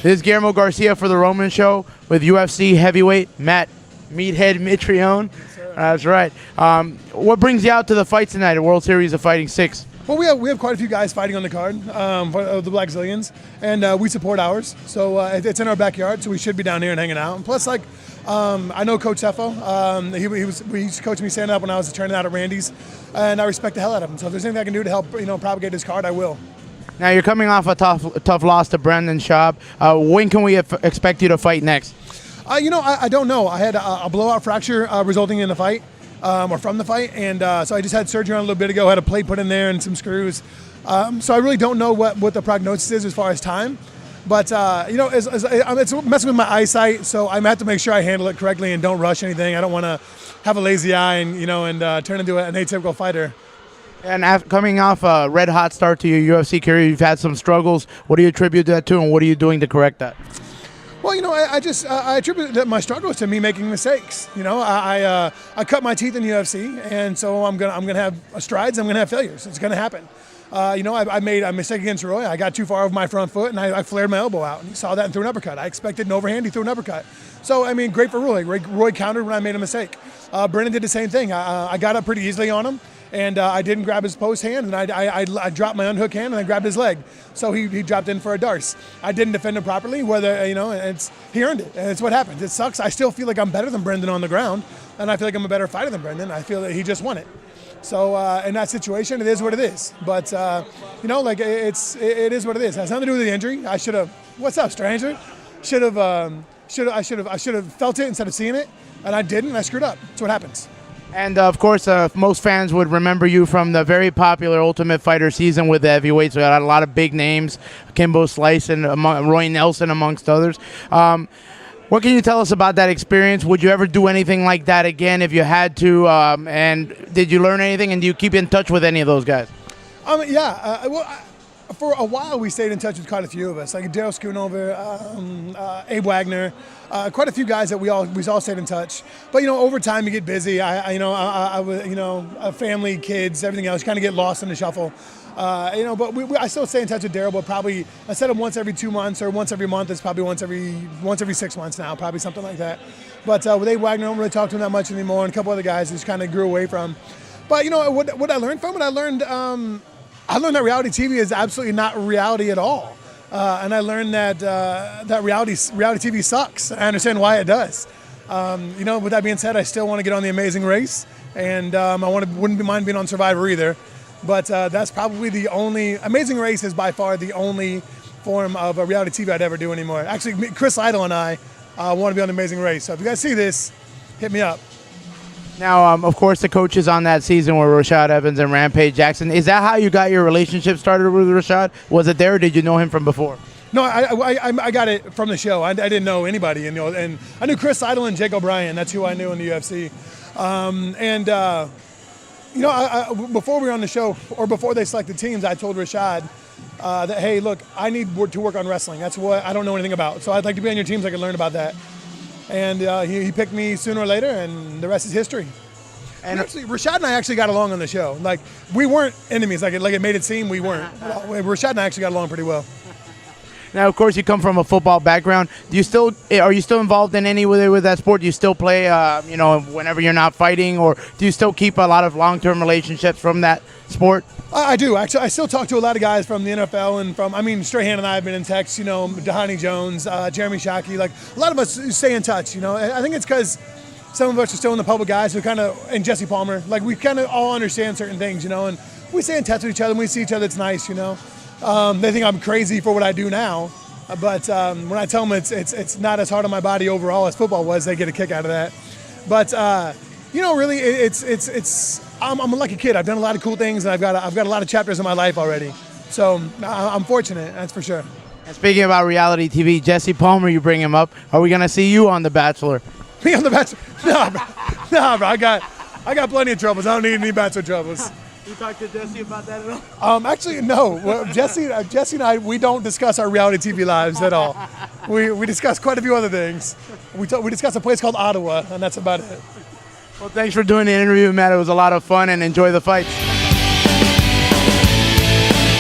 This is Guillermo Garcia for The Roman Show with UFC heavyweight Matt Meathead Mitrione. That's right. What brings you out to the fight tonight at World Series of Fighting 6? Well, we have quite a few guys fighting on the card for the Black Zillions, and we support ours. So it's in our backyard, so we should be down here and hanging out. And plus, I know Coach Seffo. He used to coach me standing up when I was training out at Randy's, and I respect the hell out of him. So if there's anything I can do to help, propagate his card, I will. Now you're coming off a tough loss to Brendan Schaub. When can we expect you to fight next? I don't know. I had a blowout fracture resulting in the fight, or from the fight, and so I just had surgery on a little bit ago. Had a plate put in there and some screws. So I really don't know what the prognosis is as far as time. But it's messing with my eyesight, so I'm gonna have to make sure I handle it correctly and don't rush anything. I don't want to have a lazy eye and turn into an atypical fighter. And coming off a red-hot start to your UFC career, you've had some struggles. What do you attribute that to, and what are you doing to correct that? Well, I attribute my struggles to me making mistakes. I cut my teeth in UFC, and so I'm gonna have strides. I'm gonna have failures. It's gonna happen. I made a mistake against Roy. I got too far over my front foot, and I flared my elbow out. And he saw that and threw an uppercut. I expected an overhand. He threw an uppercut. So, great for Roy. Roy countered when I made a mistake. Brennan did the same thing. I got up pretty easily on him, and I didn't grab his post hand, and I dropped my unhook hand, and I grabbed his leg. So he dropped in for a darce. I didn't defend him properly. He earned it, and it's what happens. It sucks. I still feel like I'm better than Brendan on the ground, and I feel like I'm a better fighter than Brendan. I feel that he just won it. So in that situation, it is what it is. But it is what it is. It has nothing to do with the injury. I should have. What's up, stranger? I should have felt it instead of seeing it, and I didn't. And I screwed up. That's what happens. And of course, most fans would remember you from the very popular Ultimate Fighter season with the heavyweights. We had a lot of big names, Kimbo Slice and Roy Nelson, amongst others. What can you tell us about that experience? Would you ever do anything like that again if you had to? And did you learn anything? And do you keep in touch with any of those guys? For a while, we stayed in touch with quite a few of us, like Daryl Schoonover, Abe Wagner, quite a few guys that we all stayed in touch. But over time, you get busy. Family, kids, everything else, you kind of get lost in the shuffle. But I still stay in touch with Daryl, but probably instead of once every 2 months or once every month, it's probably once every 6 months now, probably something like that. But with Abe Wagner, I don't really talk to him that much anymore, and a couple other guys just kind of grew away from. But what I learned from it, I learned that reality TV is absolutely not reality at all, and I learned that reality TV sucks. I understand why it does. With that being said, I still want to get on The Amazing Race, and wouldn't mind being on Survivor either. But that's probably the only. Amazing Race is by far the only form of a reality TV I'd ever do anymore. Actually, Chris Idol and I want to be on The Amazing Race. So if you guys see this, hit me up. Now, of course, the coaches on that season were Rashad Evans and Rampage Jackson. Is that how you got your relationship started with Rashad? Was it there, or did you know him from before? No, I got it from the show. I didn't know anybody, and I knew Chris Idol and Jake O'Brien. That's who I knew in the UFC. Before we were on the show, or before they selected teams, I told Rashad that, hey, look, I need to work on wrestling. That's what I don't know anything about. So I'd like to be on your team so I can learn about that. And he picked me sooner or later, and the rest is history. And actually, Rashad and I actually got along on the show. Like, we weren't enemies. Like it made it seem we weren't. Rashad and I actually got along pretty well. Now, of course, you come from a football background. Are you still involved in any way with that sport? Do you still play, whenever you're not fighting, or do you still keep a lot of long-term relationships from that sport? I do. Actually, I still talk to a lot of guys from the NFL and Strahan and I have been in text, Dahani Jones, Jeremy Shockey. Like, a lot of us stay in touch, I think it's because some of us are still in the public guys and Jesse Palmer, like, we kind of all understand certain things, and we stay in touch with each other and we see each other. It's nice, They think I'm crazy for what I do now, but when I tell them it's not as hard on my body overall as football was, they get a kick out of that. But really, I'm a lucky kid. I've done a lot of cool things, and I've got a lot of chapters in my life already. So I'm fortunate, that's for sure. And speaking about reality TV, Jesse Palmer, you bring him up. Are we gonna see you on The Bachelor? Me on The Bachelor? No, bro. I got plenty of troubles. I don't need any Bachelor troubles. You talked to Jesse about that at all? Actually, no. Well, Jesse and I, we don't discuss our reality TV lives at all. We discuss quite a few other things. We discuss a place called Ottawa, and that's about it. Well, thanks for doing the interview, Matt. It was a lot of fun, and enjoy the fights.